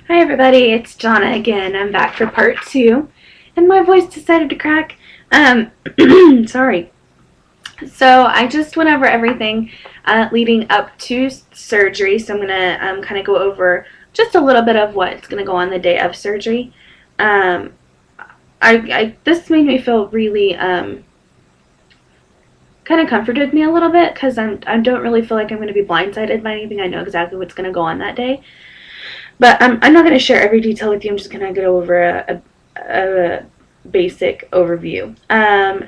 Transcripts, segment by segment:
Hi everybody, it's Jonna again. I'm back for part two, and my voice decided to crack. Sorry. So I just went over everything leading up to surgery. So I'm gonna kind of go over just a little bit of what's gonna go on the day of surgery. Um, this made me feel really kind of comforted me a little bit because I don't really feel like I'm going to be blindsided by anything. I know exactly what's going to go on that day. But I'm not going to share every detail with you. I'm just going to go over a basic overview.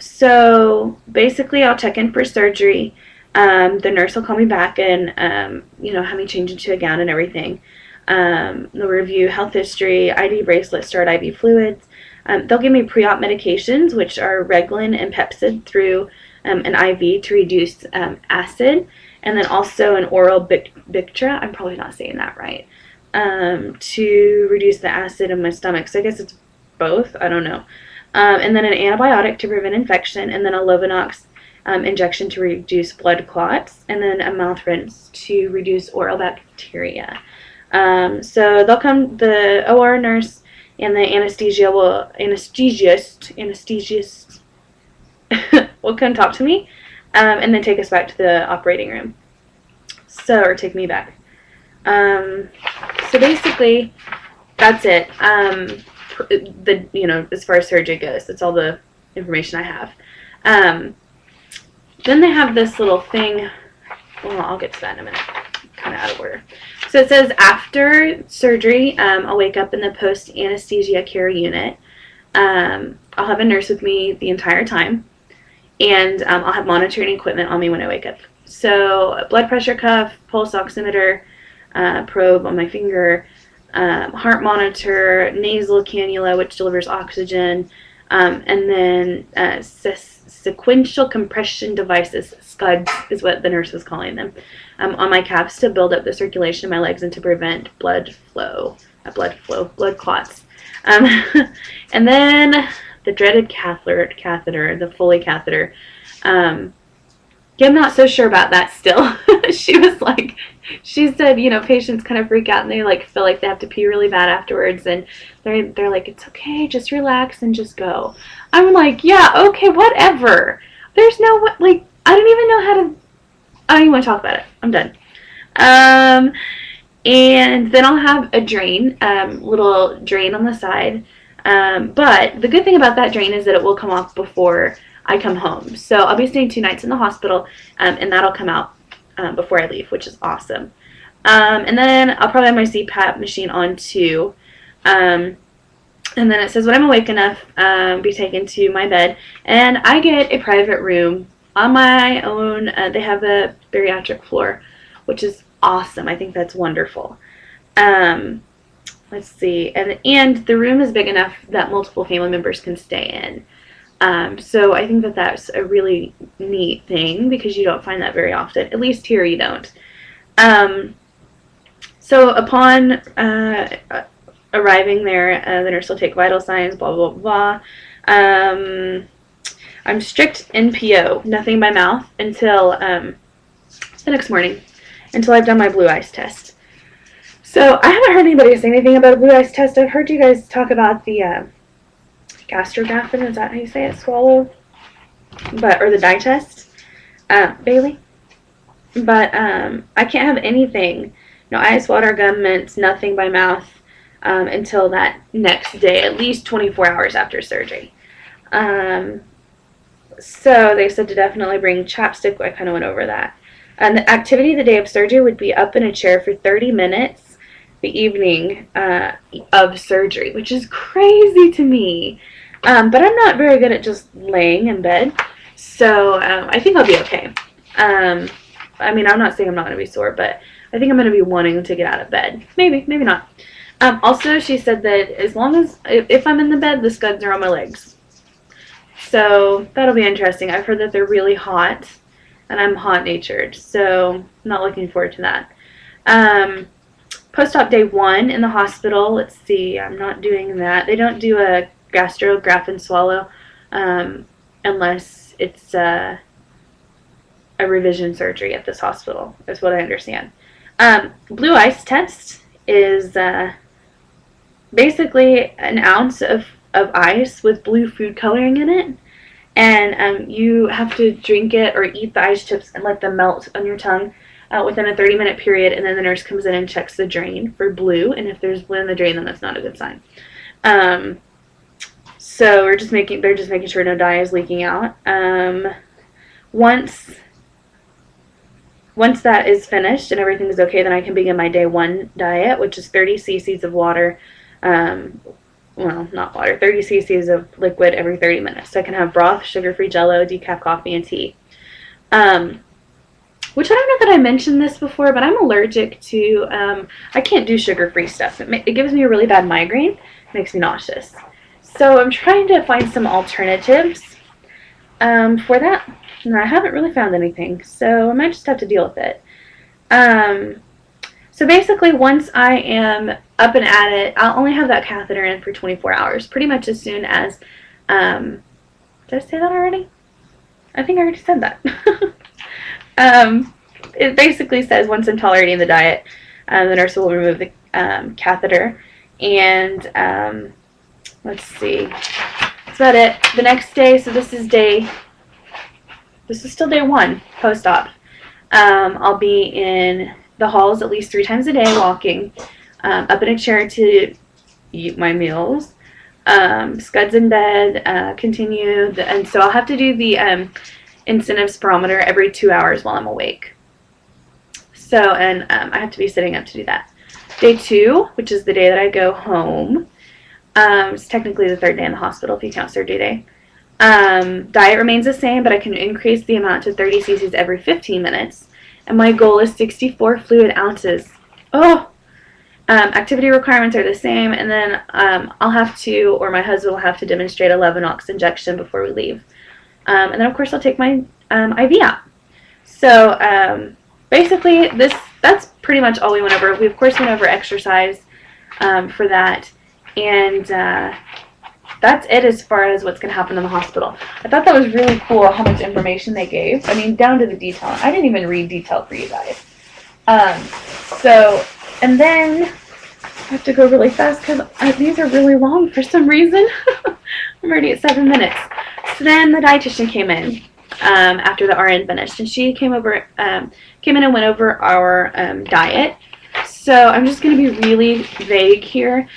So basically, I'll check in for surgery. The nurse will call me back and, have me change into a gown and everything. They'll review health history, ID bracelet, start IV fluids. They'll give me pre-op medications, which are Reglan and Pepcid through an IV to reduce acid, and then also an oral Bictra. I'm probably not saying that right. To reduce the acid in my stomach. So I guess it's both. I don't know. And then an antibiotic to prevent infection, and then a Lovenox injection to reduce blood clots, and then a mouth rinse to reduce oral bacteria. So they'll come, the OR nurse and the anesthesiast will come talk to me, and then take us back to the operating room. Or take me back. So basically, that's it. As far as surgery goes, that's all the information I have. Then they have this little thing. Well, I'll get to that in a minute. Kind of out of order. So it says after surgery, I'll wake up in the post-anesthesia care unit. I'll have a nurse with me the entire time, and I'll have monitoring equipment on me when I wake up. So a blood pressure cuff, pulse oximeter, probe on my finger, heart monitor, nasal cannula, which delivers oxygen, and then sequential compression devices, SCUDs is what the nurse was calling them, on my calves to build up the circulation in my legs and to prevent blood clots. And then the dreaded catheter, the Foley catheter. I'm not so sure about that still. She said, patients kind of freak out and they feel like they have to pee really bad afterwards, and they're like, it's okay, just relax and just go. I'm like, yeah, okay, whatever. There's no, I don't even know how to, I don't even want to talk about it. I'm done. And then I'll have a drain, little drain on the side. But the good thing about that drain is that it will come off before I come home. So I'll be staying 2 nights in the hospital, and that'll come out before I leave, which is awesome. And then I'll probably have my CPAP machine on too. And then it says when I'm awake enough, be taken to my bed, and I get a private room on my own. They have a bariatric floor, which is awesome. I think that's wonderful. Let's see, and the room is big enough that multiple family members can stay in. So I think that that's a really neat thing because you don't find that very often. At least here you don't. So upon arriving there, the nurse will take vital signs, blah, blah, blah. I'm strict NPO, nothing by mouth, until the next morning, until I've done my blue ice test. So I haven't heard anybody say anything about a blue ice test. I've heard you guys talk about the gastrographin, is that how you say it? Swallow? Or the dye test? Bailey? But I can't have anything. No ice, water, gum, mints, nothing by mouth until that next day, at least 24 hours after surgery. So they said to definitely bring chapstick. I kind of went over that. And the activity the day of surgery would be up in a chair for 30 minutes the evening of surgery, which is crazy to me. But I'm not very good at just laying in bed, so I think I'll be okay. I'm not saying I'm not going to be sore, but I think I'm going to be wanting to get out of bed. Maybe not. Also, she said that as long as, if I'm in the bed, the SCUDs are on my legs. So that'll be interesting. I've heard that they're really hot, and I'm hot-natured, so I'm not looking forward to that. Post-op day 1 in the hospital, let's see, I'm not doing that. They don't do a gastrographin swallow unless it's a revision surgery at this hospital, is what I understand. Blue ice test is basically an ounce of ice with blue food coloring in it. And you have to drink it or eat the ice chips and let them melt on your tongue within a 30-minute period. And then the nurse comes in and checks the drain for blue. And if there's blue in the drain, then that's not a good sign. So they're just making sure no dye is leaking out. Once that is finished and everything is okay, then I can begin my day 1 diet, which is 30 cc's of water. Well, not water, 30 cc's of liquid every 30 minutes. So I can have broth, sugar-free Jell-O, decaf coffee, and tea. Which I don't know that I mentioned this before, but I'm allergic to, I can't do sugar-free stuff. It gives me a really bad migraine. It makes me nauseous. So I'm trying to find some alternatives for that. And I haven't really found anything, so I might just have to deal with it. So basically, once I am up and at it, I'll only have that catheter in for 24 hours, pretty much as soon as, did I say that already? I think I already said that. It basically says once I'm tolerating the diet, the nurse will remove the catheter, and let's see, that's about it. The next day, so this is still day 1 post-op. I'll be in the halls at least 3 times a day, walking, up in a chair to eat my meals, scuds in bed, continue, and so I'll have to do the incentive spirometer every 2 hours while I'm awake. So, and I have to be sitting up to do that. Day 2, which is the day that I go home, it's technically the 3rd day in the hospital if you count surgery day. Diet remains the same, but I can increase the amount to 30 cc's every 15 minutes. And my goal is 64 fluid ounces. Activity requirements are the same, and then I'll have to, or my husband will have to demonstrate a 11-ox injection before we leave. And then, of course, I'll take my IV out. So basically, that's pretty much all we went over. We, of course, went over exercise for that, and that's it as far as what's going to happen in the hospital. I thought that was really cool how much information they gave. I mean, down to the detail. I didn't even read detail for you guys. And then I have to go really fast because these are really long for some reason. I'm already at 7 minutes. So then the dietitian came in after the RN finished, and she came in and went over our diet. So I'm just going to be really vague here.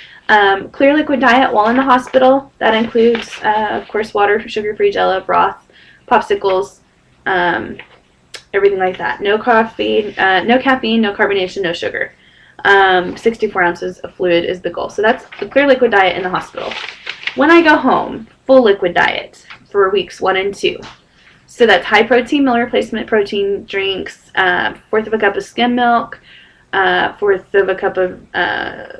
Clear liquid diet while in the hospital. That includes, of course, water, sugar-free Jell-O, broth, popsicles, everything like that. No coffee, no caffeine, no carbonation, no sugar. 64 ounces of fluid is the goal. So that's the clear liquid diet in the hospital. When I go home, full liquid diet for weeks 1 and 2. So that's high protein meal replacement protein drinks, 1/4 of a cup of skim milk, 1/4 of a cup of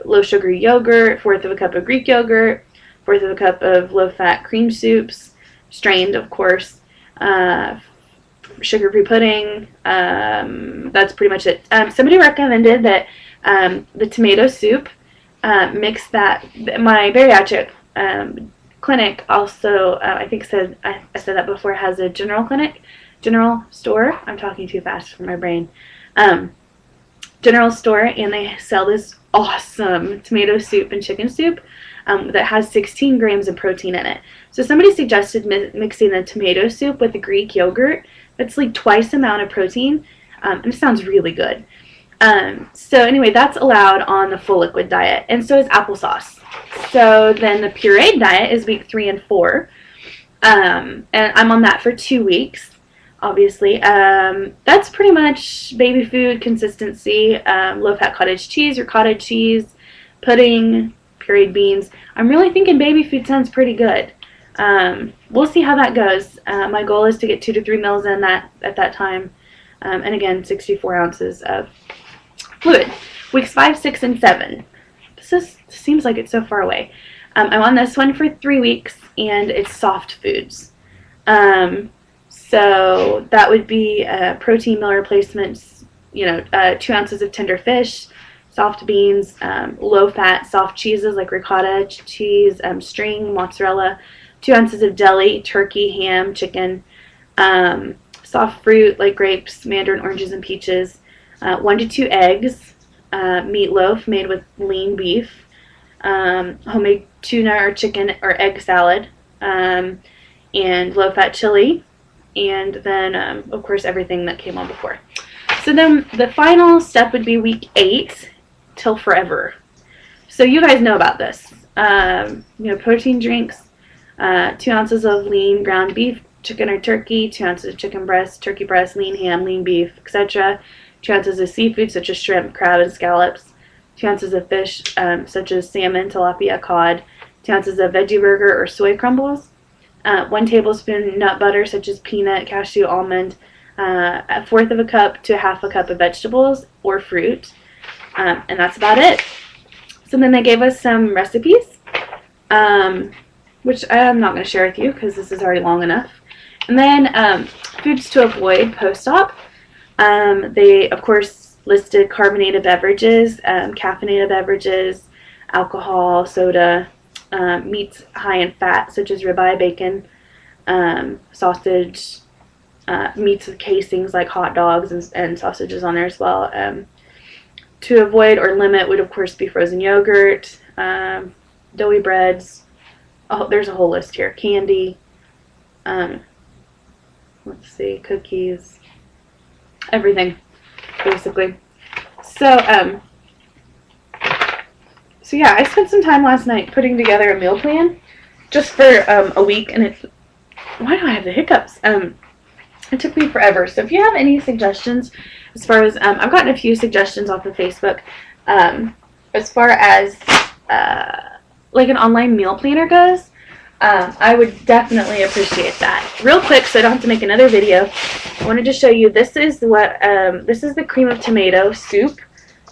low sugar yogurt, 1/4 of a cup of Greek yogurt, 1/4 of a cup of low fat cream soups, strained of course, sugar-free pudding. That's pretty much it. Somebody recommended that the tomato soup, mix that. My bariatric clinic also, I think I said that before, has a general store. I'm talking too fast for my brain. General store, and they sell this awesome tomato soup and chicken soup that has 16 grams of protein in it. So somebody suggested mixing the tomato soup with the Greek yogurt. It's like twice the amount of protein, and it sounds really good. So anyway, that's allowed on the full liquid diet, and so is applesauce. So then the pureed diet is week 3 and 4, and I'm on that for 2 weeks. Obviously, that's pretty much baby food consistency, low-fat cottage cheese, your cottage cheese, pudding, pureed beans. I'm really thinking baby food sounds pretty good. We'll see how that goes. My goal is to get 2 to 3 meals in at that time, and again, 64 ounces of fluid. Weeks 5, 6, and 7. This seems like it's so far away. I'm on this one for 3 weeks, and it's soft foods. So that would be protein meal replacements, 2 ounces of tender fish, soft beans, low-fat soft cheeses like ricotta cheese, string, mozzarella, 2 ounces of deli, turkey, ham, chicken, soft fruit like grapes, mandarin, oranges, and peaches, 1 to 2 eggs, meatloaf made with lean beef, homemade tuna or chicken or egg salad, and low-fat chili, and then, of course, everything that came on before. So then the final step would be week 8 till forever. So you guys know about this. Protein drinks, 2 ounces of lean ground beef, chicken or turkey, 2 ounces of chicken breast, turkey breast, lean ham, lean beef, etc. 2 ounces of seafood such as shrimp, crab, and scallops. 2 ounces of fish such as salmon, tilapia, cod. 2 ounces of veggie burger or soy crumbles. 1 tablespoon nut butter such as peanut, cashew, almond. 1/4 of a cup to 1/2 a cup of vegetables or fruit. And that's about it. So then they gave us some recipes, which I'm not going to share with you because this is already long enough. And then foods to avoid post-op. They, of course, listed carbonated beverages, caffeinated beverages, alcohol, soda, meats high in fat such as ribeye, bacon, sausage, meats with casings like hot dogs and sausages on there as well. To avoid or limit would, of course, be frozen yogurt, doughy breads. Oh, there's a whole list here. Candy. Let's see, cookies. Everything, basically. So yeah, I spent some time last night putting together a meal plan just for a week, and it's, why do I have the hiccups? It took me forever. So if you have any suggestions, as far as, I've gotten a few suggestions off of Facebook, as far as, like an online meal planner goes, I would definitely appreciate that. Real quick, so I don't have to make another video, I wanted to show you, this is what, this is the cream of tomato soup.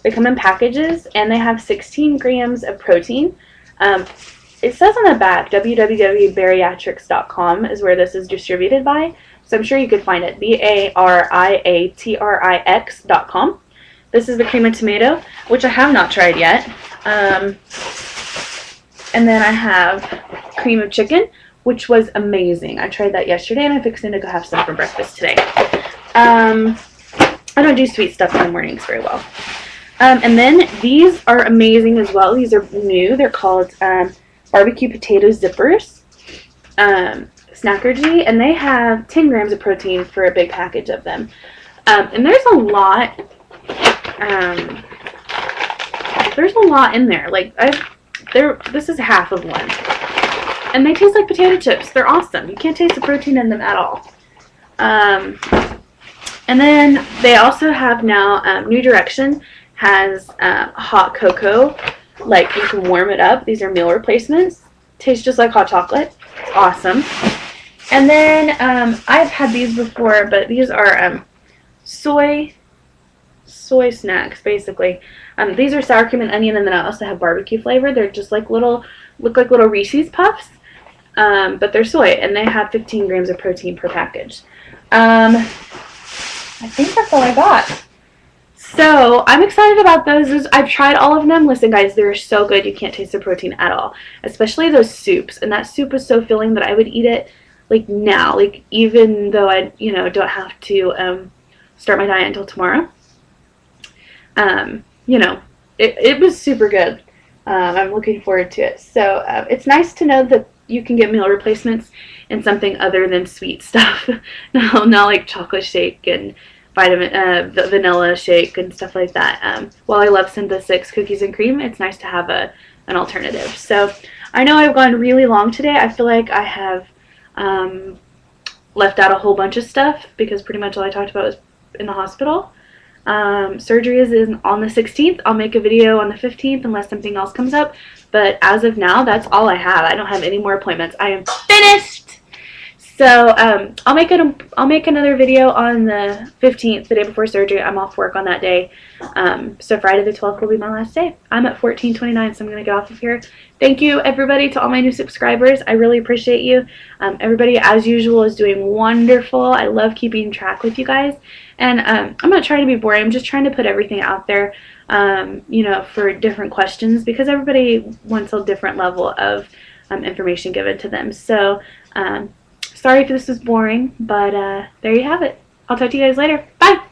They come in packages, and they have 16 grams of protein. It says on the back, www.bariatrics.com is where this is distributed by. So I'm sure you could find it, BARIATRIX.com. This is the cream of tomato, which I have not tried yet. And then I have cream of chicken, which was amazing. I tried that yesterday, and I'm fixing to go have some for breakfast today. I don't do sweet stuff in the mornings very well. And then these are amazing as well. These are new. They're called barbecue potato zippers. Snackergy, and they have 10 grams of protein for a big package of them. And there's a lot in there. Like, this is half of one. And they taste like potato chips. They're awesome. You can't taste the protein in them at all. And then they also have now, New Direction has hot cocoa. Like, you can warm it up. These are meal replacements. Tastes just like hot chocolate. It's awesome. And then I've had these before, but these are soy snacks, basically. These are sour cream and onion, and then I also have barbecue flavor. They're just like look like little Reese's Puffs, but they're soy, and they have 15 grams of protein per package. I think that's all I got. So I'm excited about those. I've tried all of them. Listen, guys, they're so good. You can't taste the protein at all, especially those soups. And that soup was so filling that I would eat it like now, like even though I, don't have to start my diet until tomorrow. It was super good. I'm looking forward to it. So it's nice to know that you can get meal replacements in something other than sweet stuff. Not like chocolate shake and vanilla shake and stuff like that. While I love Synthesis 6 cookies and cream, it's nice to have an alternative. So I know I've gone really long today. I feel like I have left out a whole bunch of stuff because pretty much all I talked about was in the hospital. Surgery is on the 16th. I'll make a video on the 15th unless something else comes up. But as of now, that's all I have. I don't have any more appointments. I am finished. So I'll make another video on the 15th, the day before surgery. I'm off work on that day. So Friday the 12th will be my last day. I'm at 14:29, so I'm going to get off of here. Thank you, everybody, to all my new subscribers. I really appreciate you. Everybody, as usual, is doing wonderful. I love keeping track with you guys. And I'm not trying to be boring. I'm just trying to put everything out there, for different questions because everybody wants a different level of information given to them. So sorry if this was boring, but there you have it. I'll talk to you guys later. Bye!